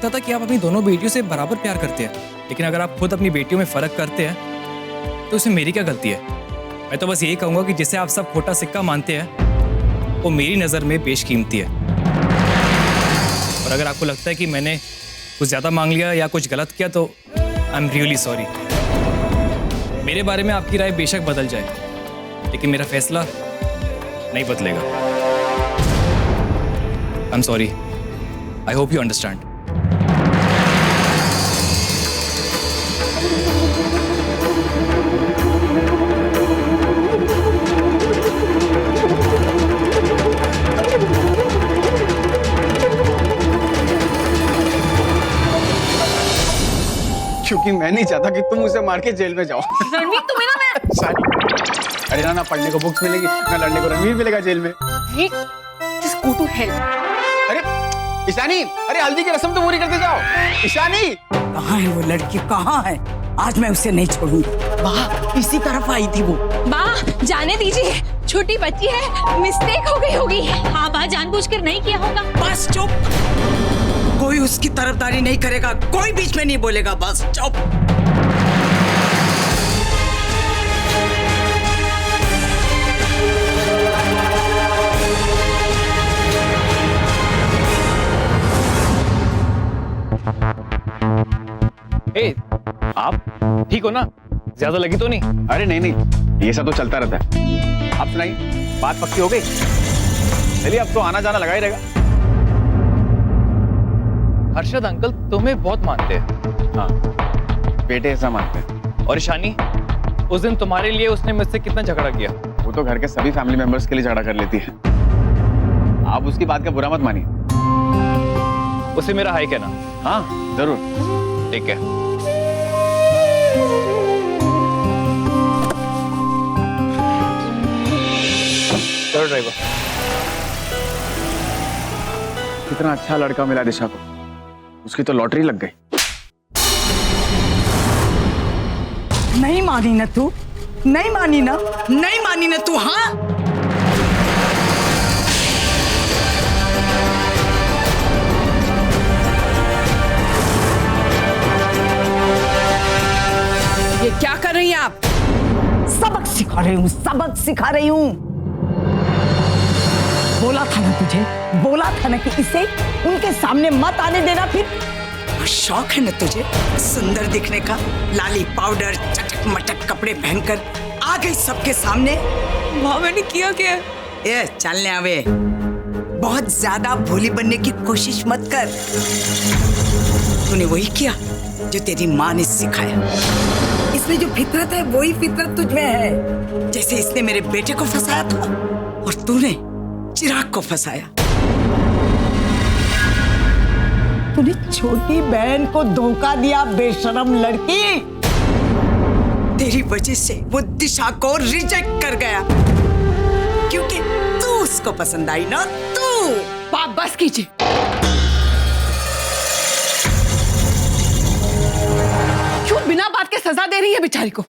लगता था कि आप अपनी दोनों बेटियों से बराबर प्यार करते हैं, लेकिन अगर आप खुद अपनी बेटियों में फ़र्क करते हैं तो इसमें मेरी क्या गलती है? मैं तो बस यही कहूँगा कि जिसे आप सब खोटा सिक्का मानते हैं वो मेरी नज़र में बेशकीमती है। और अगर आपको लगता है कि मैंने कुछ ज़्यादा मांग लिया या कुछ गलत किया तो आई एम रियली सॉरी। मेरे बारे में आपकी राय बेशक बदल जाए, लेकिन मेरा फैसला नहीं बदलेगा। I am sorry. I hope you understand. क्योंकि मैं नहीं चाहता कि तुम उसे मार के जेल में जाओ। रणवीर तुम्हें ना मैं सारी अरे ना पढ़ने को बुक्स मिलेगी, ना लड़ने को रणवीर मिलेगा जेल में। Just go to hell. अरे ईशानी, अरे हल्दी की रस्म तो पूरी करते जाओ। ईशानी कहाँ है वो लड़की, कहाँ है? आज मैं उसे नहीं छोड़ूंगी। वाह, इसी तरफ आई थी वो। माँ जाने दीजिए, छोटी बच्ची है, मिस्टेक हो गई होगी। हाँ माँ, जानबूझकर नहीं किया होगा। बस चुप, कोई उसकी तरफदारी नहीं करेगा, कोई बीच में नहीं बोलेगा, बस चुप। ए, आप ठीक हो ना? ज्यादा लगी तो नहीं? अरे नहीं, ये सब तो चलता रहता है। आप सुनाइए, बात पक्की हो गई? चलिए अब तो आना जाना लगा ही रहेगा। हर्षद अंकल तुम्हें बहुत मानते हैं। हाँ, बेटे ऐसा मानते हैं। और ईशानी, उस दिन तुम्हारे लिए उसने मुझसे कितना झगड़ा किया। वो तो घर के सभी फैमिली मेंबर्स के लिए झगड़ा कर लेती है। आप उसकी बात का बुरा मत मानिए। उसे मेरा हाय कहना। हाँ जरूर। ठीक है। चलो ड्राइवर। कितना अच्छा लड़का मिला दिशा को, उसकी तो लॉटरी लग गई। नहीं मानी ना तू, नहीं मानी ना, नहीं मानी ना तू। हाँ, ये क्या कर रही हैं आप? सबक सिखा रही हूँ, सबक सिखा रही हूँ। बोला था ना तुझे, बोला था ना कि इसे उनके सामने मत आने देना। फिर शौक है ना तुझे सुंदर दिखने का, लाली पाउडर चटक मटक कपड़े पहनकर आ गई सबके सामने। माँ मैंने किया क्या? ये चलने आवे, बहुत ज्यादा भोली बनने की कोशिश मत कर। तूने वही किया जो तेरी माँ ने सिखाया। इसमें जो फितरत है वही फितरत तुझ में है। जैसे इसने मेरे बेटे को फंसाया था और तूने चिराग को फंसाया। तूने छोटी बहन को धोखा दिया, बेशरम लड़की। तेरी वजह से वो दिशा को रिजेक्ट कर गया, क्योंकि तू उसको पसंद आई ना। तू बाप बस कीजिए। क्यों बिना बात के सजा दे रही है बेचारी को?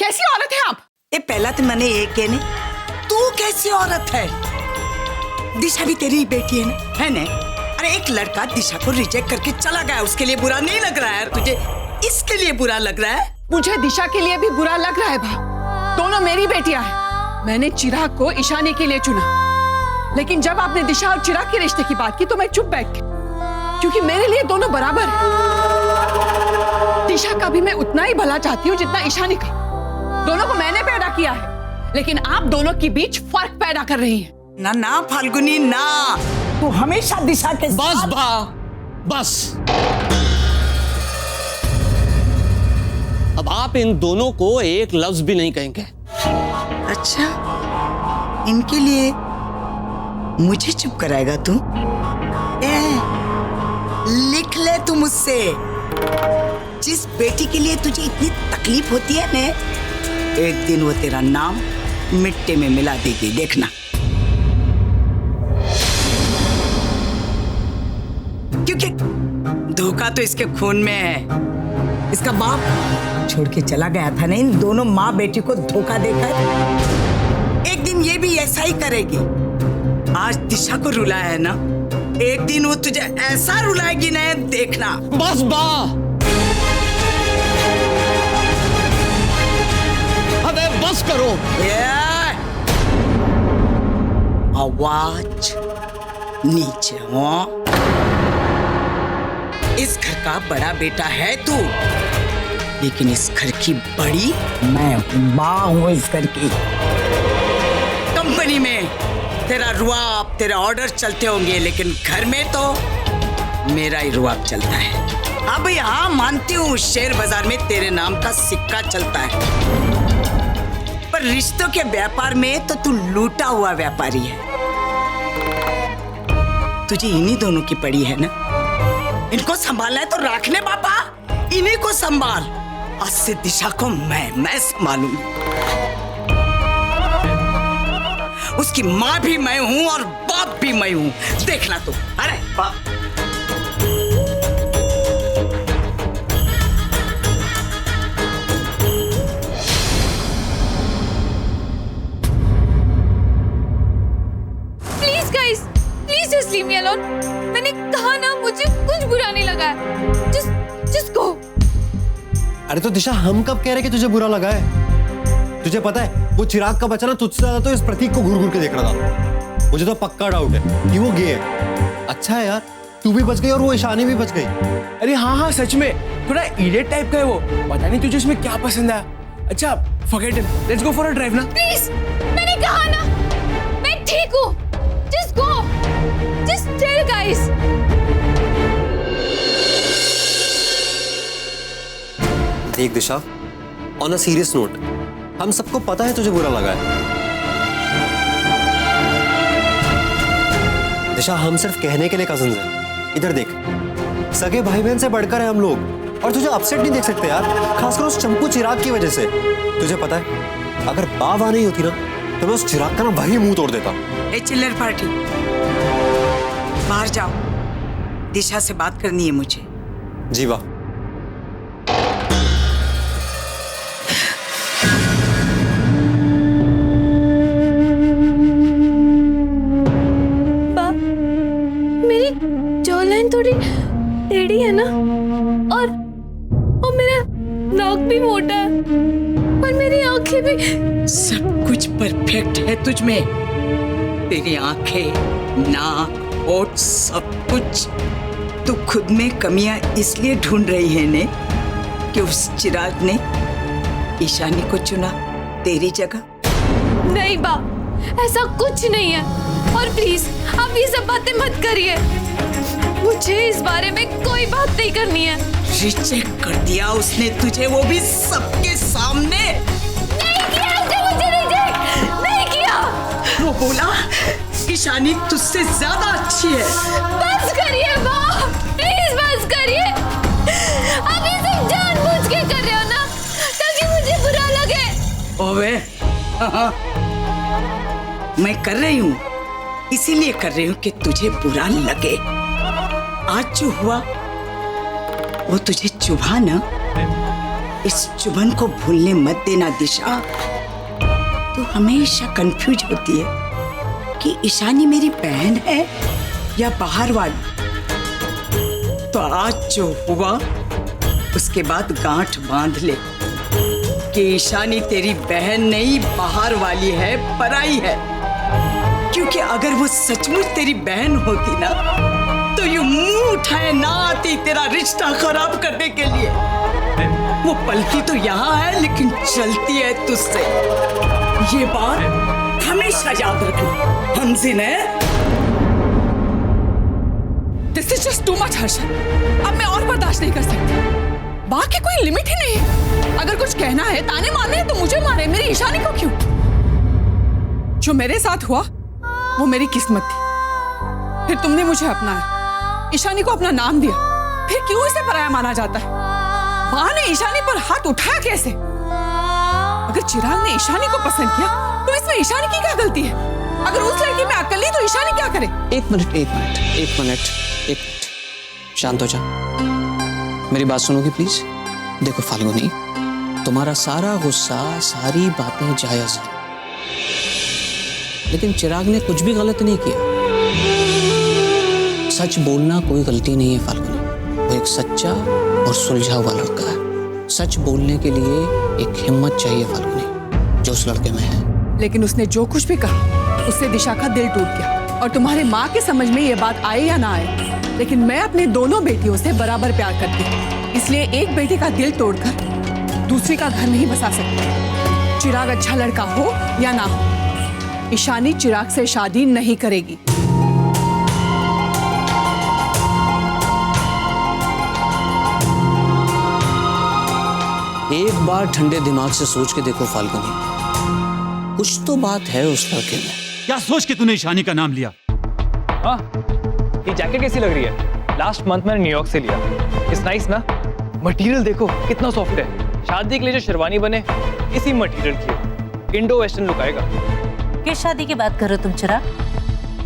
कैसी औरत है आप? ये पहला तो मैंने ये कहने, तू कैसी औरत है? दिशा भी तेरी बेटी है ना, है ना? अरे एक लड़का दिशा को रिजेक्ट करके चला गया, उसके लिए बुरा नहीं लग रहा है तुझे? इसके लिए बुरा लग रहा है? मुझे दिशा के लिए भी बुरा लग रहा है भा। दोनों मेरी बेटियां हैं। मैंने चिराग को ईशानी के लिए चुना, लेकिन जब आपने दिशा और चिराग के रिश्ते की बात की तो मैं चुप बैठ गई, क्योंकि मेरे लिए दोनों बराबर हैं। दिशा का भी मैं उतना ही भला चाहती हूँ जितना ईशानी का। दोनों को मैंने पैदा किया है, लेकिन आप दोनों के बीच फर्क पैदा कर रही हैं। ना ना फाल्गुनी ना, तू हमेशा दिशा के बस साथ। बा, बस। अब आप इन दोनों को एक लफ्ज भी नहीं कहेंगे। अच्छा, इनके लिए मुझे चुप कराएगा तू? लिख ले तू मुझसे, जिस बेटी के लिए तुझे इतनी तकलीफ होती है ना, एक दिन वो तेरा नाम मिट्टी में मिला देगी, देखना। क्योंकि धोखा तो इसके खून में है। इसका बाप छोड़ के चला गया था ना इन दोनों माँ बेटी को धोखा देकर। एक दिन ये भी ऐसा ही करेगी। आज दिशा को रुलाया है ना, एक दिन वो तुझे ऐसा रुलाएगी ना, देखना। बस बा, अबे बस करो। आवाज नीचे हो। इस घर का बड़ा बेटा है तू, लेकिन इस घर की बड़ी मैं माँ हूँ। इस घर की कंपनी में तेरा रुआब, तेरे ऑर्डर चलते होंगे, लेकिन घर में तो मेरा ही रुआब चलता है। अब यहाँ मानती हूँ शेयर बाजार में तेरे नाम का सिक्का चलता है, पर रिश्तों के व्यापार में तो तू लूटा हुआ व्यापारी है। तुझे इन्हीं दोनों की पड़ी है ना, इनको संभालना है तो रखने पापा, इन्हीं को संभाल। आज से दिशा को मैं संभालूंगी। उसकी माँ भी मैं हूँ और बाप भी मैं हूँ, देखना तू। अरे बाप, please guys, please just leave me alone. मैंने कहा ना, मुझे कुछ बुरा नहीं लगा है। Just go. अरे तो दिशा, हम कब कह रहे कि तुझे बुरा लगा है? तुझे पता है वो चिराग का बच्चा ना तुझसे ज्यादा तो इस प्रतीक को घूर घूर के देख रहा था। मुझे तो पक्का डाउट है कि वो गे है। अच्छा है यार, तू भी बच गई और वो ईशानी भी बच गई। अरे हाँ सच में थोड़ा इडियट टाइप का है वो। पता नहीं तुझे उसमें क्या पसंद है। अच्छा forget it, let's go for a drive ना। प्लीज, मैंने कहा ना मैं ठीक हूँ। Just go, just chill guys. देख दिशा, ऑन अ सीरियस नोट, हम सबको पता है तुझे बुरा लगा है। दिशा, हम सिर्फ कहने के लिए कजिन्स हैं। इधर देख, सगे भाई बहन से बढ़कर है हम लोग, और तुझे अपसेट नहीं देख सकते यार, खासकर उस चंपू चिराग की वजह से। तुझे पता है अगर बाव नहीं होती ना तो मैं उस चिराग का ना वही मुंह तोड़ देता। ए चिल्लर पार्टी, बाहर जाओ, दिशा से बात करनी है मुझे। जी वाह। थोड़ी टेढ़ी है ना, और मेरा नाक भी मोटा है, और मेरी आंखें भी। सब कुछ परफेक्ट है तुझ में, तेरी आंखें, नाक, होठ, सब कुछ। तू खुद में कमियां इसलिए ढूंढ रही है ने कि उस चिराग ने ईशानी को चुना तेरी जगह। नहीं बा, ऐसा कुछ नहीं है। और प्लीज आप ये सब बातें मत करिए, मुझे इस बारे में कोई बात नहीं करनी है। रिजेक्ट कर दिया उसने तुझे, वो भी सबके सामने। नहीं किया उसने मुझे रिजेक्ट, नहीं किया। वो बोला ईशानी तुझसे ज्यादा अच्छी है। बस करिए माँ, प्लीज बस करिए। आप ये सब जानबूझ के कर रहे हो ना, ताकि मुझे बुरा लगे। ओवे, मैं कर रही हूँ, इसीलिए कर रही हूँ कि तुझे बुरा लगे। आज जो हुआ वो तुझे चुभा ना, इस चुभन को भूलने मत देना दिशा। तू हमेशा कंफ्यूज होती है कि ईशानी मेरी बहन है या बाहर वाली। तो आज जो हुआ उसके बाद गांठ बांध ले कि ईशानी तेरी बहन नहीं, बाहर वाली है, पराई है। क्योंकि अगर वो सचमुच तेरी बहन होती ना तो ये मुंह उठाए ना आती तेरा रिश्ता खराब करने के लिए। वो पलती तो यहाँ है लेकिन चलती है तुझसे। ये बात हमेशा याद रखना। हमजिन है। This is just too much Harshad, अब मैं और बर्दाश्त नहीं कर सकती। बात की कोई लिमिट ही नहीं है। अगर कुछ कहना है, ताने मारने हैं तो मुझे मारे, मेरी ईशानी को क्यों? जो मेरे साथ हुआ वो मेरी किस्मत थी। फिर तुमने मुझे अपनाया, ईशानी को अपना नाम दिया, फिर क्यों इसे पराया माना जाता है? माँ ने ईशानी पर हाथ उठाया कैसे? अगर चिराग ने ईशानी को पसंद किया तो इसमें ईशानी की क्या गलती है? अगर उस लड़की में अक्ल नहीं तो ईशानी क्या करे? एक मिनट, शांत हो जा। मेरी बात सुनोगी प्लीज? देखो फाल्गुनी, तुम्हारा सारा गुस्सा, सारी बातें जायज है, लेकिन चिराग ने कुछ भी गलत नहीं किया। सच बोलना कोई गलती नहीं है फाल्गुनी। वो एक सच्चा और सुलझा हुआ लड़का है। सच बोलने के लिए एक हिम्मत चाहिए फाल्गुनी, जो उस लड़के में है। लेकिन उसने जो कुछ भी कहा उससे दिशा का दिल टूट गया। और तुम्हारे माँ के समझ में ये बात आए या ना आए, लेकिन मैं अपनी दोनों बेटियों से बराबर प्यार करती हूँ। इसलिए एक बेटी का दिल तोड़कर दूसरी का घर नहीं बसा सकती। चिराग अच्छा लड़का हो या ना हो, ईशानी चिराग से शादी नहीं करेगी। एक बार ठंडे दिमाग से सोच के देखो फाल्गुनी, कुछ तो बात है उस लड़के में। क्या सोच के तूने ईशानी का नाम लिया? हाँ, ये जैकेट कैसी लग रही है? लास्ट मंथ मैंने न्यूयॉर्क से लिया। इट्स नाइस ना? मटेरियल देखो कितना सॉफ्ट है। शादी के लिए जो शेरवानी बने इसी मटेरियल की, इंडो वेस्टर्न लुक आएगा। किस शादी की बात कर रहे हो तुम चिराग?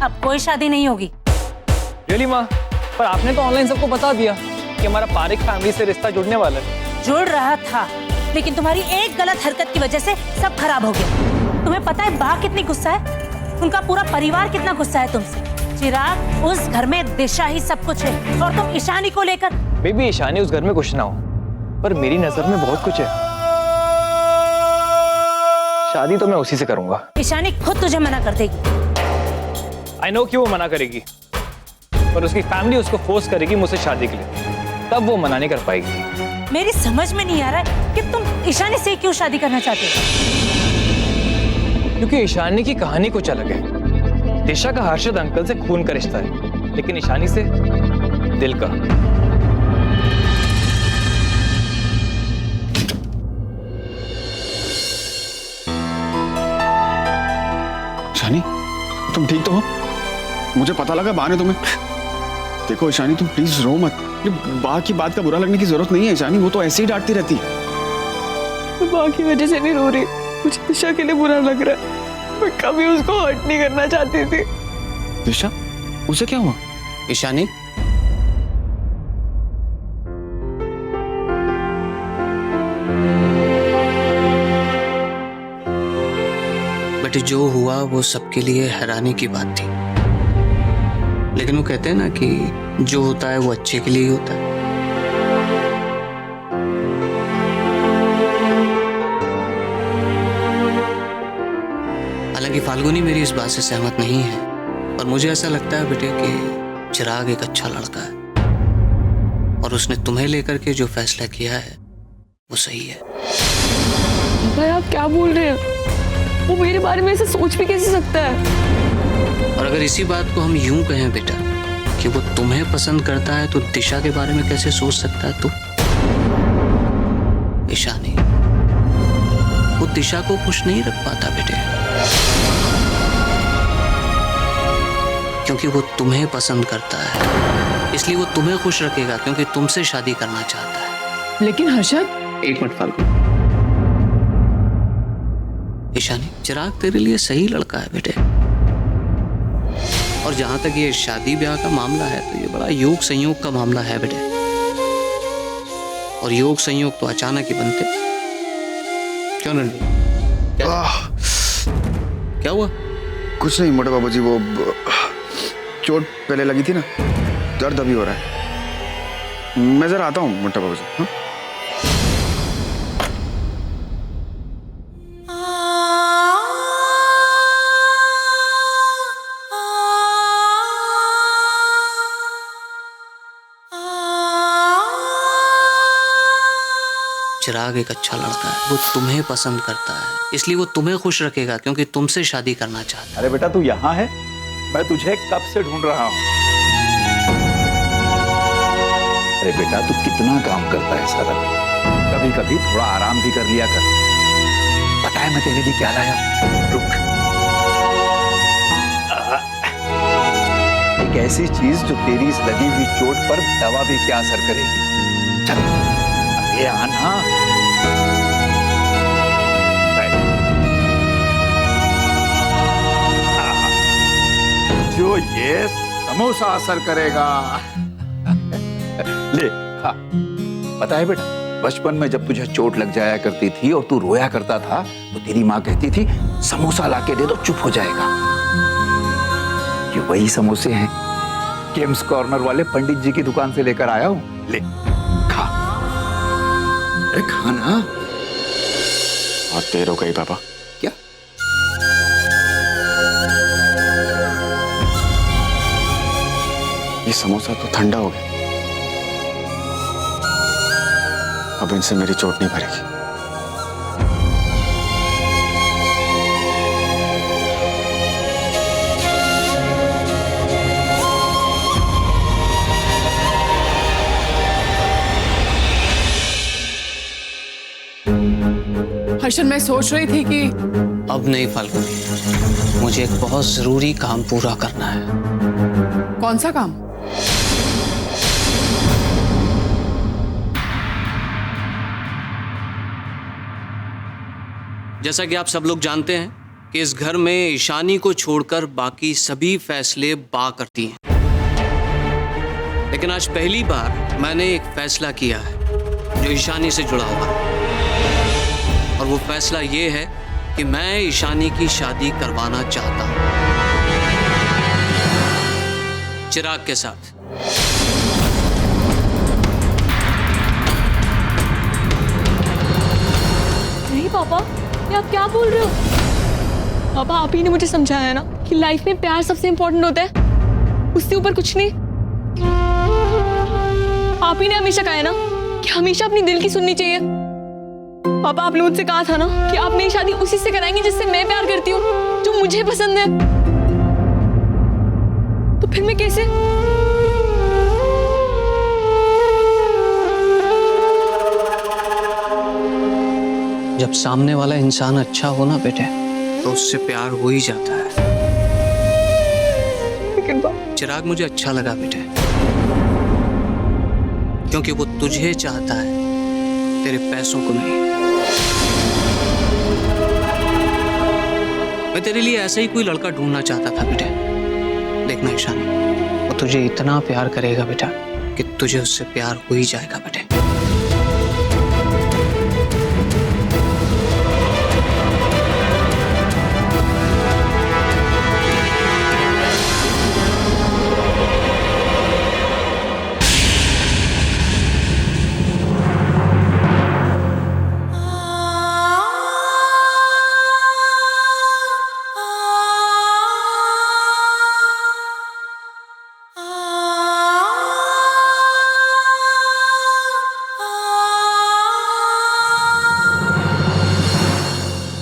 अब कोई शादी नहीं होगी। रियली माँ? पर आपने तो ऑनलाइन सबको बता दिया कि हमारा पारिक फैमिली से रिश्ता जुड़ने वाला है। जुड़ रहा था, लेकिन तुम्हारी एक गलत हरकत की वजह से सब खराब हो गया। तुम्हें पता है बा कितनी गुस्सा है, उनका पूरा परिवार कितना गुस्सा है तुमसे। चिराग, उस घर में दिशा ही सब कुछ है और तुम ईशानी को लेकर। बेबी, ईशानी उस घर में कुछ ना हो, पर मेरी नजर में बहुत कुछ है। शादी तो मैं उसी से करूंगा। ईशानी खुद तुझे मना कर देगी। आई नो कि वो मना करेगी, पर उसकी फैमिली उसको फोर्स करेगी मुझसे शादी के लिए, तब वो मना नहीं कर पाएगी। मेरी समझ में नहीं आ रहा है कि तुम ईशानी से क्यों शादी करना चाहते हो। क्योंकि ईशानी की कहानी कुछ अलग है। दिशा का हर्षद अंकल से खून का रिश्ता है, लेकिन ईशानी से दिल का। ईशानी, तुम ठीक तो हो? मुझे पता लगा बा ने तुम्हें। देखो ईशानी, तुम प्लीज रो मत। ये बा की बात का बुरा लगने की जरूरत नहीं है ईशानी, वो तो ऐसे ही डांटती रहती है। मैं बा की वजह से नहीं रो रही, मुझे दिशा के लिए बुरा लग रहा है। मैं कभी उसको हर्ट नहीं करना चाहती थी। दिशा, उसे क्या हुआ? ईशानी, बेटे जो हुआ वो सबके लिए हैरानी की बात थी, लेकिन वो कहते हैं ना कि जो होता है वो अच्छे के लिए ही होता है। हालांकि फाल्गुनी मेरी इस बात से सहमत नहीं है, पर मुझे ऐसा लगता है बेटे कि चिराग एक अच्छा लड़का है और उसने तुम्हें लेकर के जो फैसला किया है वो सही है। भाई आप क्या बोल रहे हैं? वो मेरे बारे में ऐसे सोच भी कैसे सकता है? और अगर इसी बात को हम यूं कहें बेटा कि वो तुम्हें पसंद करता है, तो दिशा के बारे में कैसे सोच सकता है तू? ईशानी, वो दिशा को खुश नहीं रख पाता बेटे, क्योंकि वो तुम्हें पसंद करता है। इसलिए वो तुम्हें खुश रखेगा क्योंकि तुमसे शादी करना चाहता है। लेकिन हर्षद, एक मिनट फाल्गुनी। ईशानी, चिराग तेरे लिए सही लड़का है बेटे, और जहां तक ये शादी ब्याह का मामला है तो ये बड़ा योग संयोग का मामला है बेटे, और योग संयोग तो अचानक ही बनते। क्यों नंदी? क्या हुआ? कुछ नहीं मोटे बाबूजी, वो चोट पहले लगी थी ना, दर्द अभी हो रहा है। मैं जरा आता हूँ मोटे बाबूजी। हाँ? चिराग एक अच्छा लड़का है, वो तुम्हें पसंद करता है, इसलिए वो तुम्हें खुश रखेगा क्योंकि तुमसे शादी करना चाहता है। अरे बेटा तू यहाँ है, मैं तुझे कब से ढूंढ रहा हूँ। अरे बेटा तू कितना काम करता है सारा दिन, कभी कभी थोड़ा आराम भी कर लिया कर। पता है मैं तेरे लिए क्या लाया? रुक, एक ऐसी चीज जो तेरी इस लगी हुई चोट पर दवा भी क्या असर करेगी। चल ये आना। जो ये समोसा असर करेगा। ले खा। पता है बेटा, बचपन में जब तुझे चोट लग जाया करती थी और तू रोया करता था तो तेरी माँ कहती थी समोसा लाके दे दो चुप हो जाएगा। ये वही समोसे हैं गेम्स कॉर्नर वाले पंडित जी की दुकान से लेकर आया हूँ। ले खा। अरे खाना। बहुत देर हो गई बाबा। क्या? ये समोसा तो ठंडा हो गया, अब इनसे मेरी चोट नहीं भरेगी। हर्षन, मैं सोच रही थी कि अब नहीं फाल्गुनी, मुझे एक बहुत जरूरी काम पूरा करना है। कौन सा काम? जैसा कि आप सब लोग जानते हैं कि इस घर में ईशानी को छोड़कर बाकी सभी फैसले बा करती हैं, लेकिन आज पहली बार मैंने एक फैसला किया है जो ईशानी से जुड़ा हुआ है, और वो फैसला ये है कि मैं ईशानी की शादी करवाना चाहता हूं चिराग के साथ। नहीं पापा, ये आप क्या बोल रहे हो? पापा, आप ही ने मुझे समझाया ना कि लाइफ में प्यार सबसे इम्पोर्टेंट होता है, उससे ऊपर कुछ नहीं। आप ही ने हमेशा कहा है ना कि हमेशा अपनी दिल की सुननी चाहिए। पापा, आपने मुझसे कहा था ना कि आप मेरी शादी उसी से कराएंगे जिससे मैं प्यार करती हूँ, जो मुझे पसंद है। तो फिर मैं कैसे? जब सामने वाला इंसान अच्छा हो ना बेटे, तो उससे प्यार हो ही जाता है। लेकिन चिराग मुझे अच्छा लगा बेटे, क्योंकि वो तुझे चाहता है, तेरे पैसों को नहीं। मैं तेरे लिए ऐसा ही कोई लड़का ढूंढना चाहता था बेटे। देखना ईशानी, वो तुझे इतना प्यार करेगा बेटा कि तुझे उससे प्यार हो ही जाएगा बेटे।